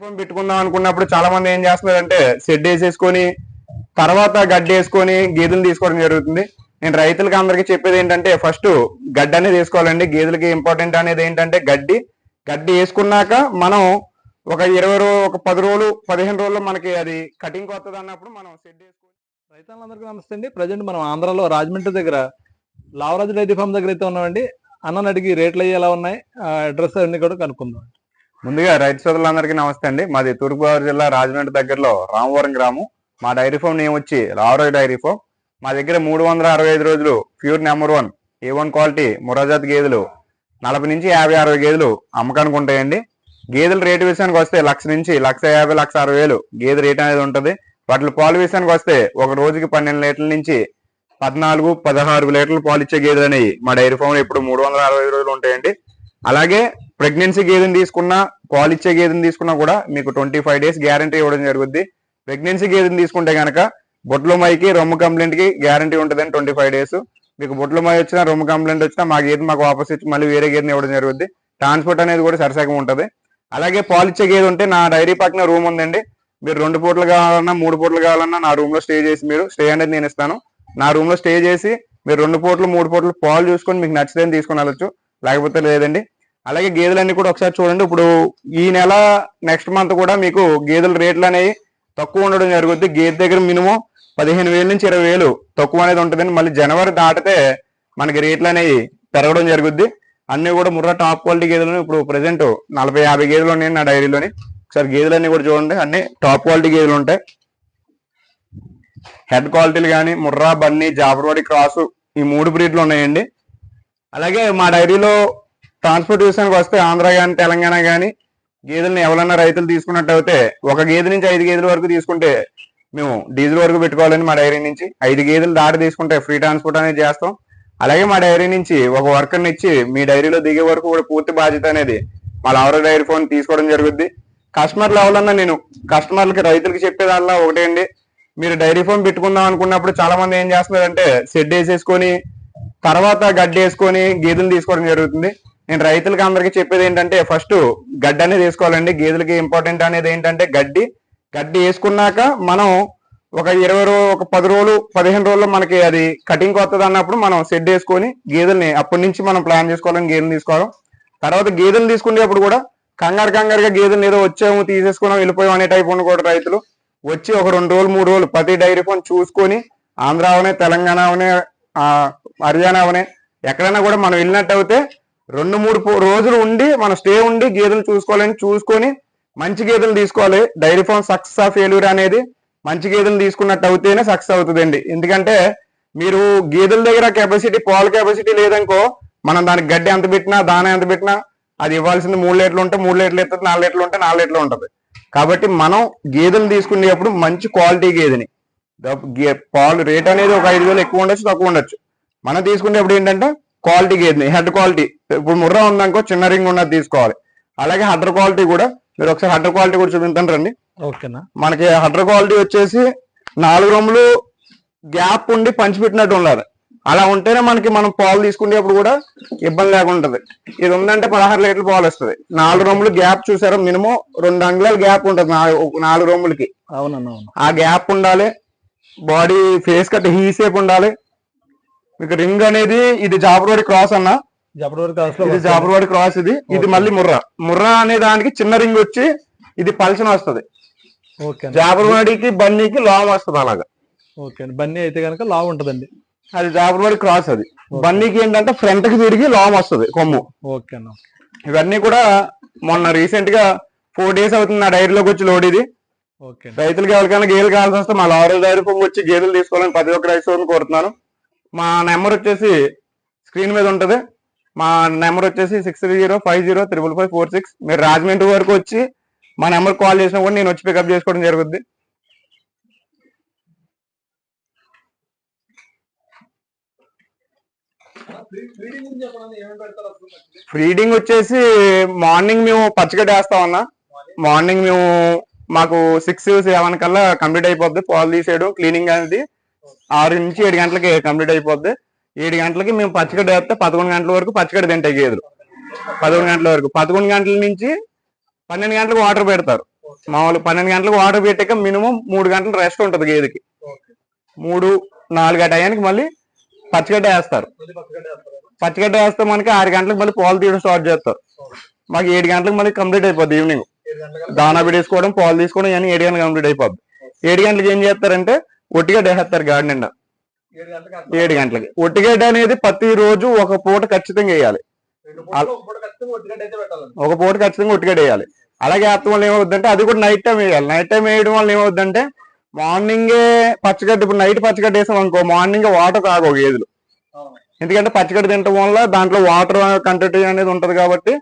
Phone పెట్టుకుందాం అనుకున్నప్పుడు చాలా మంది ఏం చేస్తున్నారంటే షెడ్ వేసేసుకొని తర్వాత గడ్డి వేసుకొని గేదెలు తీసుకోవడం జరుగుతుంది. నేను రైతులకి అందరికీ చెప్పేది ఏంటంటే ఫస్ట్ గడ్డి అనేది వేసుకోవాలండి. గేదెలకి ఇంపార్టెంట్ అనేది ఏంటంటే గడ్డి వేసుకున్నాక మనం ఒక 20 రోజు ఒక 10 రోజులు 15 రోజుల్లో మనకి అది కటింగ్ వస్తుంది అన్నప్పుడు మనం షెడ్ వేసుకొని. రైతులందరికీ నమస్తే అండి. ప్రజెంట్ మనం ఆంధ్రాలో రాజమండ్రి దగ్గర లావరాజు డైరీ ఫామ్ దగ్గర అయితే ఉన్నామండి. అన్నని అడిగి రేట్లు అయ్యి ఎలా ఉన్నాయి, అడ్రస్ అన్ని కూడా కనుక్కుందాం. ముందుగా రైతు సోదరులందరికీ నమస్తే అండి. మాది తూర్పుగోదావరి జిల్లా రాజమండ్రి దగ్గరలో రామవరం గ్రామం. మా డైరీ ఫామ్ నేమ్ వచ్చి లావరాజు డైరీ ఫామ్. మా దగ్గర 365 రోజులు ప్యూర్ నెంబర్ 1 A1 క్వాలిటీ ముర్రాజాతి గేదెలు 40 నుంచి 50-60 గేదెలు అమ్మకానికి ఉంటాయండి. గేదెల రేటు విషయానికి వస్తే 1,00,000 నుంచి 1,50,000 1,60,000 గేదె రేట్ అనేది ఉంటుంది. వాటి పాలు విషయానికి వస్తే ఒక రోజుకి 12 లీటర్ల నుంచి 14-16 లీటర్లు పాలు ఇచ్చే గేదెలు అనేవి మా డైరీ ఫామ్ ఇప్పుడు 365 రోజులు ఉంటాయండి. అలాగే ప్రెగ్నెన్సీ గేదెని తీసుకున్నా పాలు ఇచ్చే గేదెని తీసుకున్నా కూడా మీకు 25 డేస్ గ్యారంటీ ఇవ్వడం జరుగుద్ది. ప్రెగ్నెన్సీ గేదెని తీసుకుంటే కనుక బొట్లో మైకి రొమ్ము కంప్లైంట్ కి గ్యారంటీ ఉంటుందని 25 డేస్. మీకు బొట్లో మై వచ్చినా రొమ్ము కంప్లైంట్ వచ్చినా మా గేదె మాకు వాపస్ ఇచ్చి మళ్ళీ వేరే గేదెని ఇవ్వడం జరుగుద్ది. ట్రాన్స్పోర్ట్ అనేది కూడా సరసగా ఉంటుంది. అలాగే పాలు ఇచ్చే గేదె ఉంటే నా డైరీ పక్కన రూమ్ ఉందండి. మీరు 2 పూటలు కావాలన్నా 3 పూటలు కావాలన్నా నా రూమ్ లో స్టే చేసి మీరు స్టే అనేది నేను ఇస్తాను. నా రూమ్ లో స్టే చేసి మీరు 2 పూటలు 3 పూటలు పాలు చూసుకొని మీకు నచ్చితే తీసుకొని వెళ్ళొచ్చు, లేకపోతే లేదండి. అలాగే గేదెలన్నీ కూడా ఒకసారి చూడండి. ఇప్పుడు ఈ నెల నెక్స్ట్ మంత్ కూడా మీకు గేదెల రేట్లు అనేవి తక్కువ ఉండడం జరుగుద్ది. గేదె దగ్గర మినిమం 15,000 నుంచి 20,000 తక్కువ అనేది ఉంటుందండి. మళ్ళీ జనవరి దాటితే మనకి రేట్లు అనేవి పెరగడం జరుగుద్ది. అన్ని కూడా ముర్రా టాప్ క్వాలిటీ గేదెలు ఇప్పుడు ప్రెసెంట్ 40-50 గేదెలు ఉన్నాయి నా డైరీలోని. ఒకసారి గేదెలన్నీ కూడా చూడండి, అన్ని టాప్ క్వాలిటీ గేదెలు ఉంటాయి. హెడ్ క్వాలిటీలు కానీ ముర్రా, బన్నీ, జాఫర్వాడి క్రాసు ఈ 3 బ్రీడ్లు ఉన్నాయండి. అలాగే మా డైరీలో ట్రాన్స్పోర్ట్ విషయానికి వస్తే ఆంధ్ర కానీ తెలంగాణ కానీ గేదెలను ఎవరన్నా రైతులు తీసుకున్నట్టు అయితే ఒక గేదె నుంచి 5 గేదెల వరకు తీసుకుంటే మేము డీజిల్ వరకు పెట్టుకోవాలని మా డైరీ నుంచి 5 గేదెలు దాటి తీసుకుంటే ఫ్రీ ట్రాన్స్పోర్ట్ అనేది చేస్తాం. అలాగే మా డైరీ నుంచి ఒక వర్కర్ని ఇచ్చి మీ డైరీలో దిగే వరకు కూడా పూర్తి బాధ్యత అనేది మా లావరాజు డైరీ ఫోన్ తీసుకోవడం జరుగుద్ది. కస్టమర్లు ఎవరన్నా నేను కస్టమర్లకి రైతులకి చెప్పేదాల్లా ఒకటే అండి, మీరు డైరీ ఫామ్ పెట్టుకుందాం అనుకున్నప్పుడు చాలా మంది ఏం చేస్తున్నారంటే షెడ్ వేసేసుకొని తర్వాత గడ్డి వేసుకొని గేదెలు తీసుకోవడం జరుగుతుంది. నేను రైతులకి అందరికీ చెప్పేది ఏంటంటే ఫస్ట్ గడ్డి అనేది వేసుకోవాలండి. గేదెలకి ఇంపార్టెంట్ అనేది ఏంటంటే గడ్డి వేసుకున్నాక మనం ఒక 20 రోజు ఒక 10 రోజులు 15 రోజుల్లో మనకి అది కటింగ్ వస్తుంది అన్నప్పుడు మనం షెడ్ వేసుకొని గేదెల్ని అప్పటి నుంచి మనం ప్లాన్ చేసుకోవాలని గేదెలు తీసుకోవడం. తర్వాత గేదెలు తీసుకునేప్పుడు కూడా కంగారుగా గేదెలు ఏదో వచ్చాము తీసేసుకున్నాం వెళ్ళిపోయాం అనే టైప్ ఉండకూడదు. రైతులు వచ్చి ఒక 2 రోజులు 3 రోజులు ప్రతి డైరీ ఫోన్ చూసుకొని ఆంధ్ర అవనే తెలంగాణ అవనే హర్యానా అవనే ఎక్కడైనా కూడా మనం వెళ్ళినట్టు అయితే 2-3 రోజులు ఉండి మనం స్టే ఉండి గేదెలు చూసుకొని మంచి గేదెలు తీసుకోవాలి. Dairy farm success of failure అనేది మంచి గేదెలు తీసుకున్నట్టు అవుతేనే సక్సెస్ అవుతుందండి. ఎందుకంటే మీరు గేదెల దగ్గర కెపాసిటీ పాల కెపాసిటీ లేదనుకో మనం దానికి గడ్డి ఎంత పెట్టినా దాన ఎంత పెట్టినా అది ఇవ్వాల్సింది 3 లీటర్లు ఉంటే 3 లీటర్లు ఇస్తుంది, 4 లీటర్లు ఉంటే 4 లీటర్లు ఉంటుంది. కాబట్టి మనం గేదెలు తీసుకునేప్పుడు మంచి క్వాలిటీ గేదెని పాలు రేట్ అనేది ఒక 5,000 ఎక్కువ ఉండొచ్చు తక్కువ ఉండొచ్చు. మనం తీసుకునేప్పుడు ఏంటంటే క్వాలిటీ గేదెని హెడ్ క్వాలిటీ ఇప్పుడు ముర్రా ఉందనుకో చిన్న రింగ్ ఉన్నది తీసుకోవాలి. అలాగే హడ్డర్ క్వాలిటీ కూడా మీరు ఒకసారి హడ్డర్ క్వాలిటీ కూడా చూపించండి రండి. ఓకేనా, మనకి హడ్డర్ క్వాలిటీ వచ్చేసి 4 రొమ్ములు గ్యాప్ ఉండి పంచిపెట్టినట్టు ఉండాలి. అలా ఉంటేనే మనకి మనం పాలు తీసుకునేప్పుడు కూడా ఇబ్బంది లేకుండా ఉంటుంది. ఇది ఉందంటే 16 లీటర్లు పాలు వస్తుంది. 4 రొమ్ములు గ్యాప్ చూసారా, మినిమం 2 అంగుళాల గ్యాప్ ఉంటుంది 4 రొమ్ములకి. అవునన్నా, ఆ గ్యాప్ ఉండాలి. Body face cut he shape ఉండాలి. మీకు రింగ్ అనేది ఇది జాఫర్వాడి క్రాస్ అన్న, ఇది జాఫర్వాడి క్రాస్. ఇది మళ్ళీ ముర్రా అనే దానికి చిన్న రింగ్ వచ్చి ఇది పల్చన వస్తుంది. జాఫర్వాడికి బన్నీకి లావ్ వస్తుంది. అలాగా బన్నీ అయితే కనుక లావ్ ఉంటదండి. అది జాఫర్వాడి క్రాస్. అది బన్నీకి ఏంటంటే ఫ్రంట్ కి తిరిగి లావ్ వస్తుంది కొమ్ము. ఓకేనా, ఇవన్నీ కూడా మొన్న రీసెంట్ గా 4 డేస్ అవుతుంది నా డైరీలోకి వచ్చి లోడ్. ఇది రైతులకి ఎవరికైనా గేదెలు కావాల్సి వస్తే మా లావరాజు డైరీ ఫామ్ వచ్చి గేదెలు తీసుకోవాలని ప్రతి ఒక్క రైతు కోరుతున్నాను. మా నెంబర్ వచ్చేసి స్క్రీన్ మీద ఉంటుంది. మా నెంబర్ వచ్చేసి 6050555546. మీరు రాజమండ్రి వరకు వచ్చి మా నెంబర్ కాల్ చేసినా కూడా నేను వచ్చి పికప్ చేసుకోవడం జరుగుద్ది. ఫీడింగ్ వచ్చేసి మార్నింగ్ మేము పచ్చగడ్డి వేస్తామన్నా. మార్నింగ్ మాకు 6-7 కల్లా కంప్లీట్ అయిపోద్ది. పాలు తీసేయడం క్లీనింగ్ అనేది 6 నుంచి 7 గంటలకి కంప్లీట్ అయిపోద్ది. 7 గంటలకి మేము పచ్చగడ్డి వేస్తే 11 గంటల వరకు పచ్చగడ్డి తింటాయి గేదెలు. 11 గంటల వరకు 11 గంటల నుంచి 12 గంటలకు వాటర్ పెడతారు. మామూలు 12 గంటలకు వాటర్ పెట్టాక మినిమం 3 గంటలు రెస్ట్ ఉంటుంది గేదెకి. 3-4 ఆ టయానికి మళ్ళీ పచ్చిగడ్డ వేస్తారు. పచ్చిగడ్డ వేస్తే మనకి 6 గంటలకు మళ్ళీ పాలు తీయడం స్టార్ట్ చేస్తారు. మాకు 7 గంటలకు మళ్ళీ కంప్లీట్ అయిపోద్ది. ఈవినింగ్ దానా పెట్టేసుకోవడం, పాలు తీసుకోవడం ఇవన్నీ 7 గంటలకు కంప్లీట్ అయిపోద్ది. 7 గంటలకు ఏం చేస్తారంటే ఒట్టిగడ్డ వేసేస్తారు గాడి నిండా. 7 గంటలకి ఒట్టిగడ్డ అనేది ప్రతి రోజు ఒక పూట ఖచ్చితంగా వేయాలి. ఒక పూట ఖచ్చితంగా ఒట్టిగడ్డ వేయాలి. అలాగే వేయడం వల్ల ఏమవుద్దంటే అది కూడా నైట్ టైం వేయాలి. నైట్ టైం వేయడం వల్ల ఏమవుద్దంటే మార్నింగే పచ్చిగడ్డ, ఇప్పుడు నైట్ పచ్చిగడ్డ వేసాం అనుకో మార్నింగ్ వాటర్ తాగవు గేదెలు. ఎందుకంటే పచ్చిగడ్డ తినటం వల్ల దాంట్లో వాటర్ కంటెంట్ అనేది ఉంటది కాబట్టి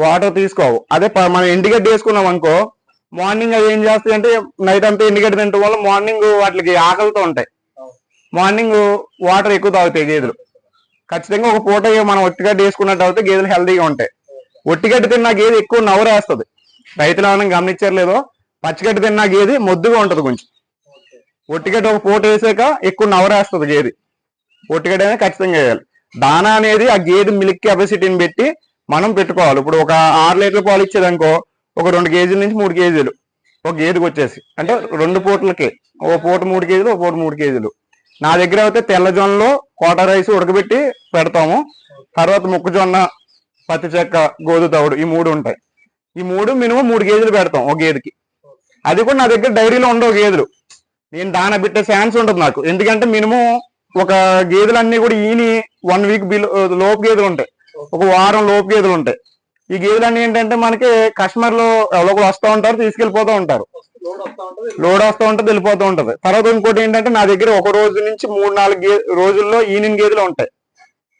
వాటర్ తీసుకోవు. అదే మనం ఎండుగడ్డ వేసుకున్నాం అనుకో మార్నింగ్ అవి ఏం చేస్తాయి అంటే నైట్ అంతా ఎండుగడ్డ తినటం వల్ల మార్నింగ్ వాటికి ఆకలితో ఉంటాయి. మార్నింగ్ వాటర్ ఎక్కువ తాగుతాయి గేదెలు. ఖచ్చితంగా ఒక పూట మనం ఒట్టిగడ్డ వేసుకున్నట్టు అయితే గేదెలు హెల్తీగా ఉంటాయి. ఒట్టిగడ్డ తిన్నా గేదె ఎక్కువ నవరేస్తుంది. రైతులు ఏమైనా గమనించారు లేదో, పచ్చిగడ్డ తిన్నా గేదె మొద్దుగా ఉంటది కొంచెం. ఒట్టిగడ్డ ఒక పూట వేసాక ఎక్కువ నవరేస్తుంది గేదె. ఒట్టిగడ్డ అనేది ఖచ్చితంగా వేయాలి. దానా అనేది ఆ గేదె మిల్క్ కెపాసిటీని పెట్టి మనం పెట్టుకోవాలి. ఇప్పుడు ఒక 6 లీటర్ల పాలు ఇచ్చేదనుకో ఒక 2 కేజీల నుంచి 3 కేజీలు ఒక గేదెకి వచ్చేసి, అంటే 2 పూటలకి ఒక పూట 3 కేజీలు, ఒక పూట 3 కేజీలు. నా దగ్గర అయితే తెల్లజొన్నలో కోట రైస్ ఉడకబెట్టి పెడతాము. తర్వాత మొక్కజొన్న, పత్తి చెక్క, గోధుమ తవుడు ఈ 3 ఉంటాయి. ఈ 3 మినిమం 3 కేజీలు పెడతాం ఒక గేదెకి. అది కూడా నా దగ్గర డైరీలో ఉండవు గేదెలు. నేను దాన పెట్టే ఛాన్స్ ఉంటుంది నాకు. ఎందుకంటే మినిమం ఒక గేదెలన్నీ కూడా ఈని 1 వీక్ లోపు గేదెలు ఉంటాయి, ఒక వారం లోపు గేదెలు ఉంటాయి. ఈ గేదెలన్నీ ఏంటంటే మనకి కస్టమర్లు ఎవరో వస్తూ ఉంటారు, తీసుకెళ్లిపోతూ ఉంటారు. లోడ్ వస్తూ ఉంటుంది, వెళ్ళిపోతూ ఉంటది. తర్వాత ఇంకోటి ఏంటంటే నా దగ్గర ఒక రోజు నుంచి 3-4 రోజుల్లో ఈనింగ్ గేదెలు ఉంటాయి.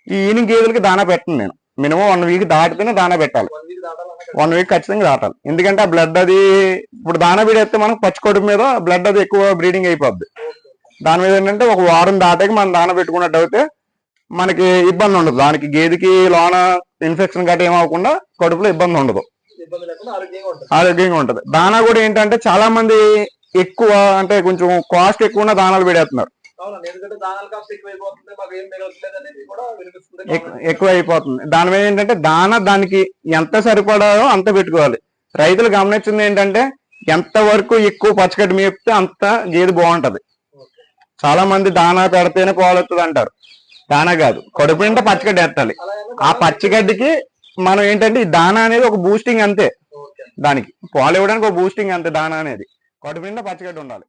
ఈ ఈనింగ్ గేదెలకి దానా పెట్టను నేను. మినిమం 1 వీక్ దాటితేనే దానా పెట్టాలి. 1 వీక్ ఖచ్చితంగా దాటాలి. ఎందుకంటే ఆ బ్లడ్ అది ఇప్పుడు దానా బిడేస్తే మనకు పచ్చికొడుకు మీద బ్లడ్ అది ఎక్కువ బ్రీడింగ్ అయిపోద్ది. దాని మీద ఏంటంటే ఒక వారం దాటాక మనం దానా పెట్టుకున్నట్టు అయితే మనకి ఇబ్బంది ఉండదు. దానికి గేదెకి లోన ఇన్ఫెక్షన్ గట్రా ఏమవకుండా కడుపులో ఇబ్బంది ఉండదు, ఆరోగ్యంగా ఉంటది. దానా కూడా ఏంటంటే చాలా మంది ఎక్కువ అంటే కొంచెం కాస్ట్ ఎక్కువ ఉన్న దానాలు పెడేస్తున్నారు. ఎక్కువ అయిపోతుంది. దాని మీద ఏంటంటే దానా దానికి ఎంత సరిపడాలో అంత పెట్టుకోవాలి. రైతులు గమనించింది ఏంటంటే ఎంత వరకు ఎక్కువ పచ్చిగడ్డి మేపితే అంత గేదె బాగుంటది. చాలా మంది దానా పెడితేనే పాలు వస్తుంది అంటారు. దానా కాదు, కడుపు నిండా పచ్చిగడ్డి ఎత్తాలి. ఆ పచ్చిగడ్డికి మనం ఏంటంటే ఈ దానా అనేది ఒక బూస్టింగ్ అంతే. దానికి పాలు ఇవ్వడానికి ఒక బూస్టింగ్ అంతే. దానా అనేది కడుపు నిండా పచ్చిగడ్డి ఉండాలి.